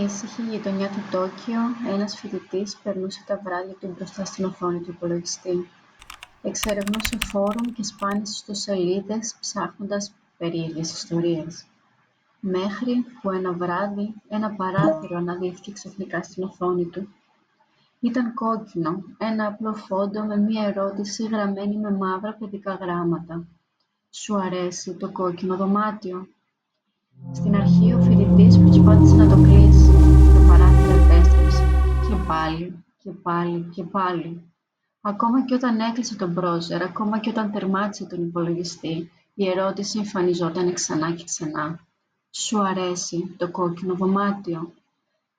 ήσυχη γειτονιά του Τόκιο, ένας φοιτητής περνούσε τα βράδια του μπροστά στην οθόνη του υπολογιστή. Εξερευνούσε φόρουμ και σπάνισε ιστοσελίδες ψάχνοντας περίεργες ιστορίες. Μέχρι που ένα βράδυ ένα παράθυρο αναδύθηκε ξαφνικά στην οθόνη του. Ήταν κόκκινο, ένα απλό φόντο με μία ερώτηση γραμμένη με μαύρα παιδικά γράμματα. «Σου αρέσει το κόκκινο δωμάτιο?» Στην αρχή ο φοιτητής προσπάθησε να το κλείσει. Το παράθυρο επέστρεψε. Και πάλι, και πάλι, και πάλι. Ακόμα και όταν έκλεισε τον μπρόζερ, ακόμα και όταν τερμάτισε τον υπολογιστή, η ερώτηση εμφανιζόταν ξανά και ξανά. «Σου αρέσει το κόκκινο δωμάτιο?»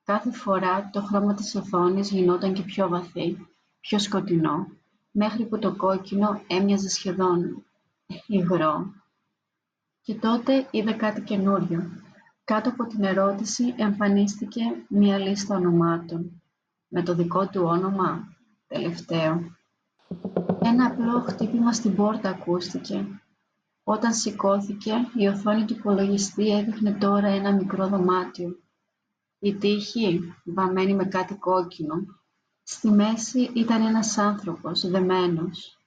Κάθε φορά το χρώμα της οθόνης γινόταν και πιο βαθύ, πιο σκοτεινό, μέχρι που το κόκκινο έμοιαζε σχεδόν υγρό. Και τότε είδε κάτι καινούριο. Κάτω από την ερώτηση εμφανίστηκε μία λίστα ονομάτων. Με το δικό του όνομα, τελευταίο. Ένα απλό χτύπημα στην πόρτα ακούστηκε. Όταν σηκώθηκε, η οθόνη του υπολογιστή έδειχνε τώρα ένα μικρό δωμάτιο. Η τοίχη, βαμμένη με κάτι κόκκινο. Στη μέση ήταν ένας άνθρωπος, δεμένος.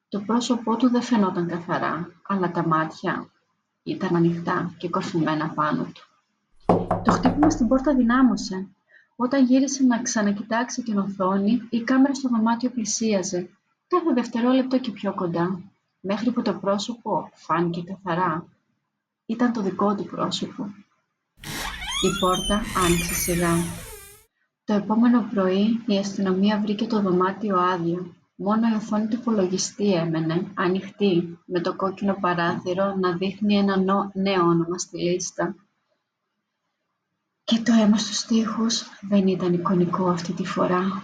Το πρόσωπό του δεν φαινόταν καθαρά, αλλά τα μάτια ήταν ανοιχτά και κορφωμένα πάνω του. Το χτύπημα στην πόρτα δυνάμωσε. Όταν γύρισε να ξανακοιτάξει την οθόνη, η κάμερα στο δωμάτιο πλησίαζε, κάθε δευτερόλεπτο και πιο κοντά, μέχρι που το πρόσωπο φάνηκε καθαρά. Ήταν το δικό του πρόσωπο. Η πόρτα άνοιξε σιγά. Το επόμενο πρωί η αστυνομία βρήκε το δωμάτιο άδειο. Μόνο η οθόνη του υπολογιστή έμενε, ανοιχτή, με το κόκκινο παράθυρο να δείχνει ένα νέο όνομα στη λίστα. Και το αίμα στους τοίχους δεν ήταν εικονικό αυτή τη φορά.